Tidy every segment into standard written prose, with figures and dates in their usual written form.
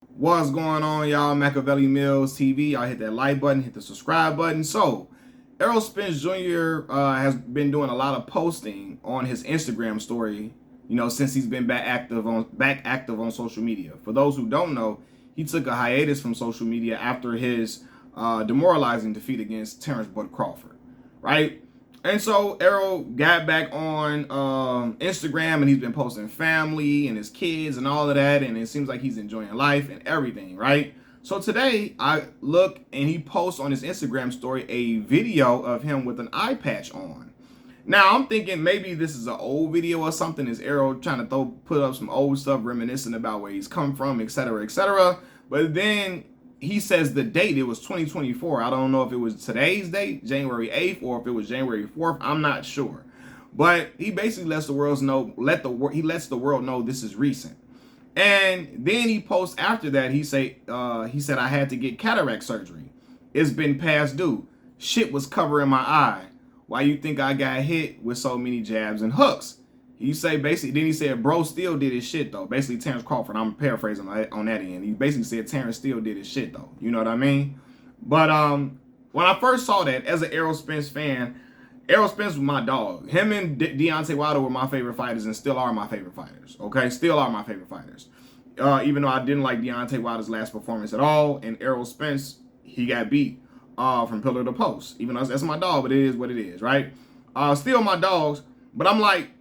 What's going on, y'all? Machiavelli Mills TV. Y'all hit that like button, hit the subscribe button. So, Errol Spence Jr. Has been doing a lot of posting on his Instagram story, since he's been back active on social media. For those who don't know, he took a hiatus from social media after his demoralizing defeat against Terrence Bud Crawford, right? And so Errol got back on Instagram, and he's been posting family and his kids and all of that, and it seems like he's enjoying life and everything, right? So today I look and he posts on his Instagram story a video of him with an eye patch on. Now I'm thinking maybe this is an old video or something. Is Errol trying to put up some old stuff, reminiscing about where he's come from, etc., etc.? But then he says the date, it was 2024. I don't know if it was today's date, January 8th, or if it was January 4th. I'm not sure. But he basically lets the world know, he lets the world know this is recent. And then he posts after that, he said I had to get cataract surgery. It's been past due. Shit was covering my eye. Why you think I got hit with so many jabs and hooks? He said, bro still did his shit though. Basically, Terrence Crawford, I'm paraphrasing on that end. He basically said Terrence still did his shit though. You know what I mean? But when I first saw that as an Errol Spence fan, Errol Spence was my dog. Him and Deontay Wilder were my favorite fighters and still are my favorite fighters. Okay, still are my favorite fighters. Even though I didn't like Deontay Wilder's last performance at all, and Errol Spence, he got beat from pillar to post. Even though that's my dog, but it is what it is, right? Still my dogs, but I'm like,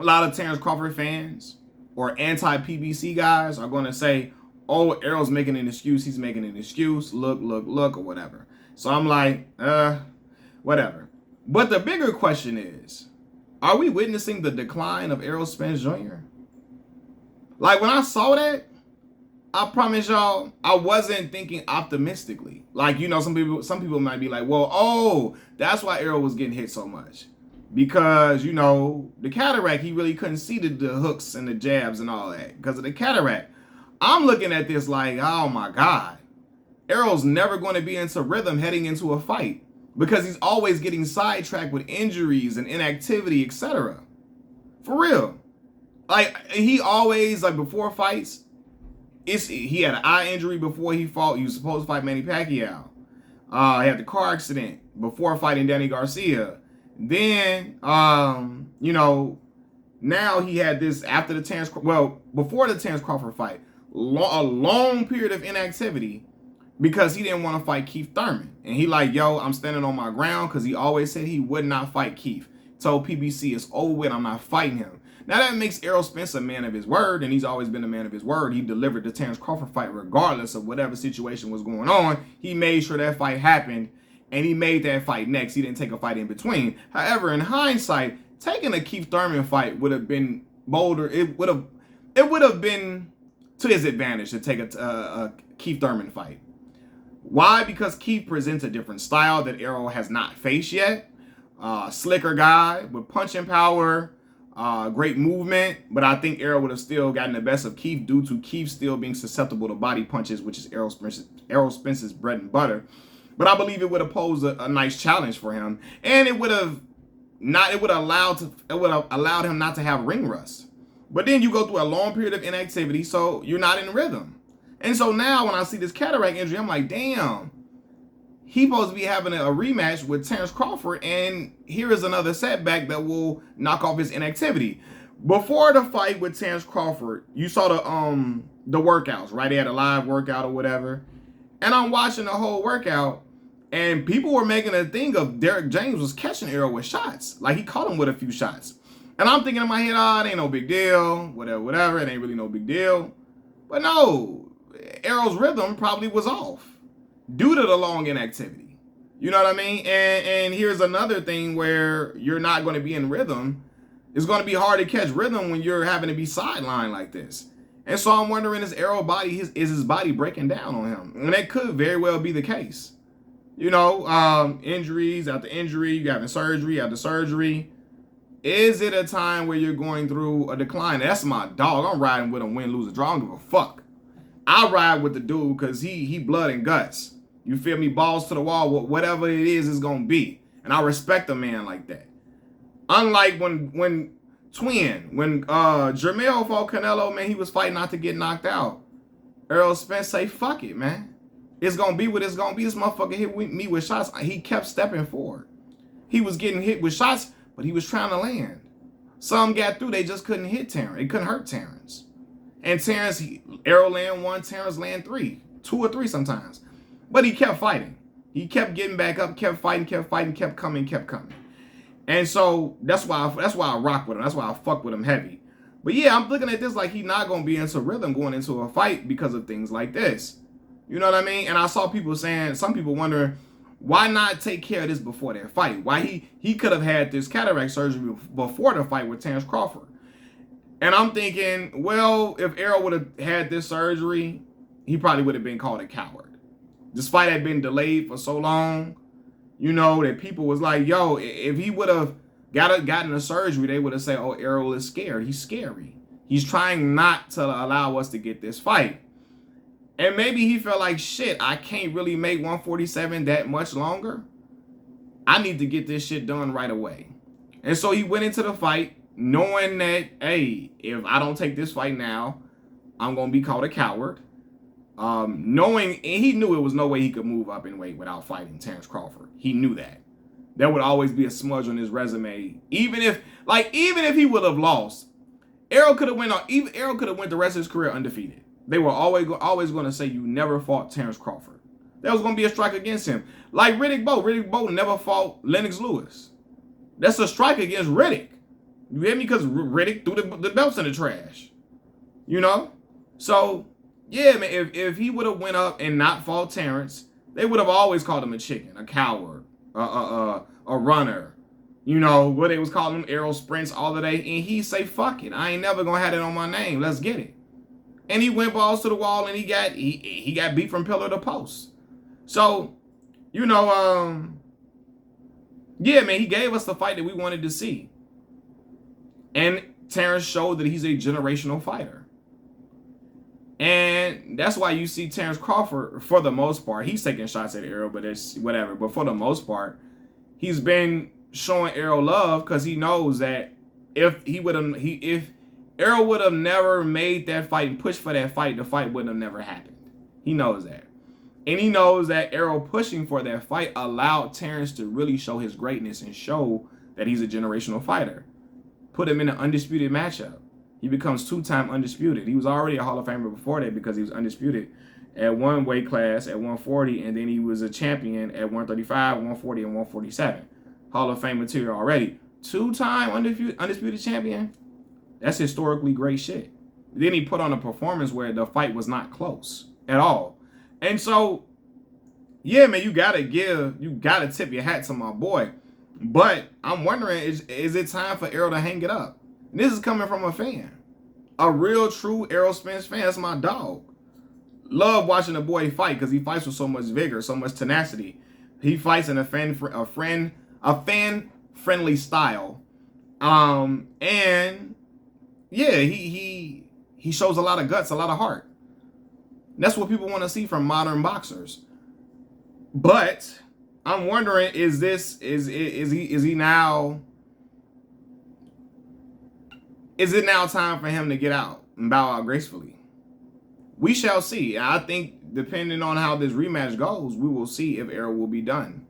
a lot of Terrence Crawford fans or anti-PBC guys are going to say, oh, Errol's making an excuse. He's making an excuse. Look, or whatever. So I'm like, whatever. But the bigger question is, are we witnessing the decline of Errol Spence Jr.? Like, when I saw that, I promise y'all, I wasn't thinking optimistically. Like, some people might be like, well, oh, that's why Errol was getting hit so much. Because, the cataract, he really couldn't see the hooks and the jabs and all that because of the cataract. I'm looking at this like, oh my God. Errol's never going to be into rhythm heading into a fight because he's always getting sidetracked with injuries and inactivity, etc. For real. Like, he always, like, before fights, he had an eye injury before he fought. He was supposed to fight Manny Pacquiao. He had the car accident before fighting Danny Garcia. Then, now he had this after before the Terrence Crawford fight, a long period of inactivity because he didn't want to fight Keith Thurman. And he like, yo, I'm standing on my ground because he always said he would not fight Keith. Told PBC it's over with, I'm not fighting him. Now that makes Errol Spence a man of his word, and he's always been a man of his word. He delivered the Terrence Crawford fight regardless of whatever situation was going on. He made sure that fight happened. And he made that fight next. He didn't take a fight in between. However, in hindsight, taking a Keith Thurman fight would have been bolder. It would have been to his advantage to take a Keith Thurman fight. Why? Because Keith presents a different style that Errol has not faced yet. Slicker guy with punching power, great movement. But I think Errol would have still gotten the best of Keith due to Keith still being susceptible to body punches, which is Errol Spence's bread and butter. But I believe it would have posed a nice challenge for him, and it would have allowed him not to have ring rust. But then you go through a long period of inactivity, so you're not in rhythm. And so now when I see this cataract injury, I'm like, damn, he's supposed to be having a rematch with Terrence Crawford, and here is another setback that will knock off his inactivity. Before the fight with Terrence Crawford, you saw the workouts, right? They had a live workout or whatever, and I'm watching the whole workout. And people were making a thing of Derek James was catching Errol with shots. Like, he caught him with a few shots. And I'm thinking in my head, it ain't no big deal. Whatever. It ain't really no big deal. But no, Errol's rhythm probably was off due to the long inactivity. You know what I mean? And here's another thing where you're not going to be in rhythm. It's going to be hard to catch rhythm when you're having to be sidelined like this. And so I'm wondering, is Errol's body, is his body breaking down on him? And that could very well be the case. Injuries after injury, you having surgery after surgery. Is it a time where you're going through a decline? That's my dog. I'm riding with him, win, lose, or draw. I don't give a fuck. I ride with the dude because he blood and guts. You feel me? Balls to the wall. Whatever it is going to be. And I respect a man like that. Unlike when Jermell fought Canelo, man, he was fighting not to get knocked out. Errol Spence say, fuck it, man. It's going to be what it's going to be. This motherfucker hit me with shots. He kept stepping forward. He was getting hit with shots, but he was trying to land. Some got through. They just couldn't hit Terrence. It couldn't hurt Terrence. And Terrence, Errol land 1, Terrence land 3. 2 or 3 sometimes. But he kept fighting. He kept getting back up, kept fighting, kept coming. And so that's why I rock with him. That's why I fuck with him heavy. But yeah, I'm looking at this like he's not going to be into rhythm going into a fight because of things like this. You know what I mean? And I saw people saying, some people wondering, why not take care of this before that fight? Why he could have had this cataract surgery before the fight with Terrence Crawford. And I'm thinking, well, if Errol would have had this surgery, he probably would have been called a coward. This fight had been delayed for so long, you know, that people was like, yo, if he would have gotten a surgery, they would have said, oh, Errol is scared. He's scary. He's trying not to allow us to get this fight. And maybe he felt like, shit, I can't really make 147 that much longer. I need to get this shit done right away. And so he went into the fight knowing that, hey, if I don't take this fight now, I'm going to be called a coward. Knowing, and he knew it was no way he could move up in weight without fighting Terrence Crawford. He knew that. There would always be a smudge on his resume. Even if he would have lost, Errol could have went the rest of his career undefeated. They were always going to say you never fought Terrence Crawford. There was going to be a strike against him. Like Riddick Bowe. Riddick Bowe never fought Lennox Lewis. That's a strike against Riddick. You hear me? Because Riddick threw the belts in the trash. You know? So, yeah, man, if he would have went up and not fought Terrence, they would have always called him a chicken, a coward, a runner. You know, what they was calling him, Errol Spence all the day. And he say, fuck it. I ain't never going to have it on my name. Let's get it. And he went balls to the wall and he got beat from pillar to post. So, you know, yeah, man, he gave us the fight that we wanted to see. And Terrence showed that he's a generational fighter. And that's why you see Terrence Crawford, for the most part, he's taking shots at Errol, but it's whatever. But for the most part, he's been showing Errol love because he knows that if Errol would have never made that fight and pushed for that fight, the fight wouldn't have never happened. He knows that. And he knows that Errol pushing for that fight allowed Terrence to really show his greatness and show that he's a generational fighter. Put him in an undisputed matchup. He becomes 2-time undisputed. He was already a Hall of Famer before that because he was undisputed at one weight class at 140, and then he was a champion at 135, 140, and 147. Hall of Fame material already. 2-time undisputed champion. That's historically great shit. Then he put on a performance where the fight was not close at all. And so, yeah, man, you gotta tip your hat to my boy. But I'm wondering, is it time for Errol to hang it up? And this is coming from a fan. A real, true Errol Spence fan. That's my dog. Love watching the boy fight because he fights with so much vigor, so much tenacity. He fights in a fan-friendly style. And yeah, he shows a lot of guts, a lot of heart. That's what people want to see from modern boxers. But I'm wondering, is it now time for him to get out and bow out gracefully? We shall see. I think depending on how this rematch goes, we will see if Errol will be done.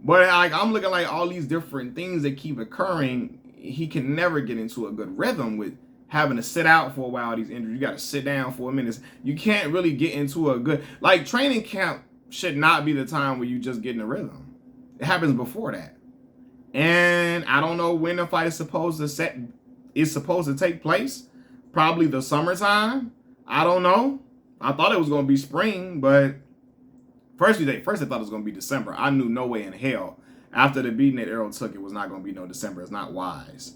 But I'm looking like all these different things that keep occurring. He can never get into a good rhythm with having to sit out for a while. These injuries, you got to sit down for a minute. You can't really get into a good, like, training camp should not be the time where you just get in a rhythm. It happens before that. And I don't know when the fight is supposed to take place. Probably the summertime. I don't know. I thought it was going to be spring, but first I thought it was going to be December. I knew no way in hell after the beating that Errol took, it was not going to be no December. It's not wise.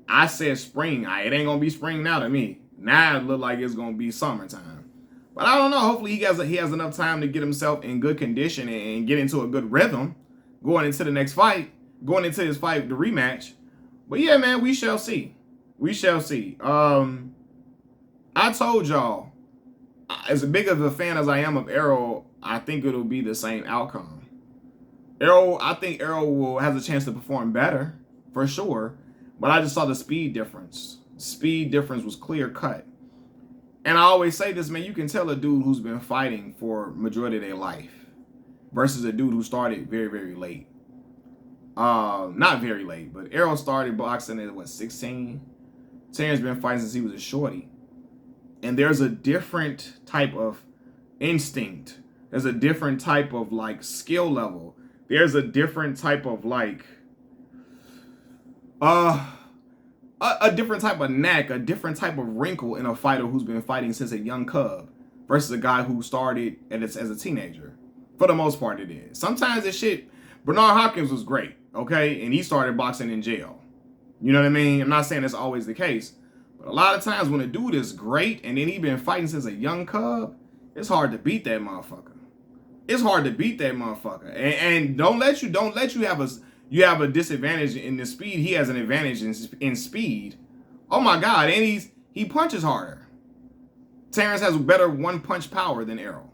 I said spring. It ain't going to be spring now to me. Now it look like it's going to be summertime. But I don't know. Hopefully he has enough time to get himself in good condition and get into a good rhythm going into the next fight, going into this fight, the rematch. But yeah, man, we shall see. We shall see. I told y'all, as big of a fan as I am of Errol, I think it'll be the same outcome. I think Errol has a chance to perform better, for sure. But I just saw the speed difference. Speed difference was clear cut. And I always say this, man, you can tell a dude who's been fighting for majority of their life versus a dude who started very, very late. Not very late, but Errol started boxing at what, 16? Terrence been fighting since he was a shorty. And there's a different type of instinct. There's a different type of like skill level. There's a different type of like a different type of knack, a different type of wrinkle in a fighter who's been fighting since a young cub versus a guy who started as a teenager. For the most part, it is. Sometimes this shit, Bernard Hopkins was great, okay? And he started boxing in jail. You know what I mean? I'm not saying that's always the case. But a lot of times when a dude is great and then he been fighting since a young cub, it's hard to beat that motherfucker. It's hard to beat that motherfucker. And don't let you have a disadvantage in the speed. He has an advantage in speed. Oh my God, and he punches harder. Terrence has better one-punch power than Errol.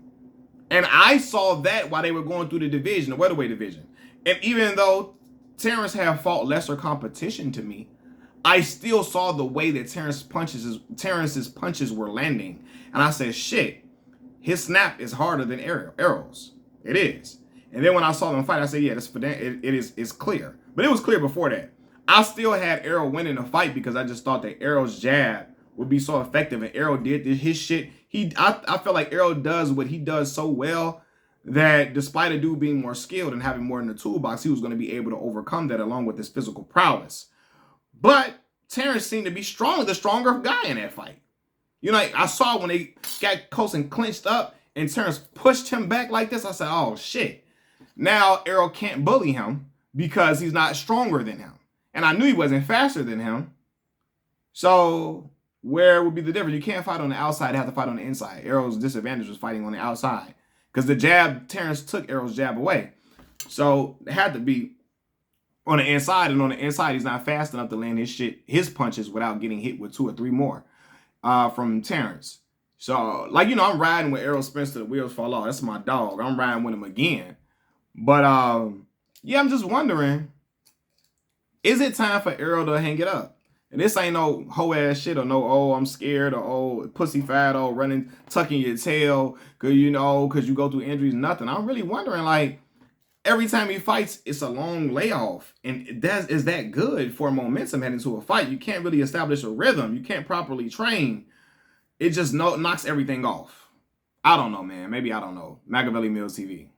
And I saw that while they were going through the division, the welterweight division. And even though Terrence had fought lesser competition to me, I still saw the way that Terrence's punches were landing. And I said, shit, his snap is harder than Errol's. It is. And then when I saw them fight, I said, yeah, it's clear. But it was clear before that. I still had Errol winning the fight because I just thought that Errol's jab would be so effective. And Errol did his shit. I felt like Errol does what he does so well that despite a dude being more skilled and having more in the toolbox, he was going to be able to overcome that along with his physical prowess. But Terrence seemed to be the stronger guy in that fight. You know, like I saw when they got close and clinched up and Terrence pushed him back like this, I said, oh shit. Now Errol can't bully him because he's not stronger than him. And I knew he wasn't faster than him. So where would be the difference? You can't fight on the outside, you have to fight on the inside. Errol's disadvantage was fighting on the outside because the jab, Terrence took Errol's jab away. So it had to be on the inside, and on the inside, he's not fast enough to land his punches without getting hit with 2 or 3 more from Terrence. So, like, you know, I'm riding with Errol Spence till the wheels fall off. That's my dog. I'm riding with him again. But, yeah, I'm just wondering, is it time for Errol to hang it up? And this ain't no hoe-ass shit or no, oh, I'm scared or, oh, pussy fat or running, tucking your tail because you go through injuries, nothing. I'm really wondering, like, every time he fights, it's a long layoff. And is that good for momentum heading into a fight? You can't really establish a rhythm. You can't properly train. It just knocks everything off. I don't know, man. Maybe I don't know. Machiavelli Mills TV.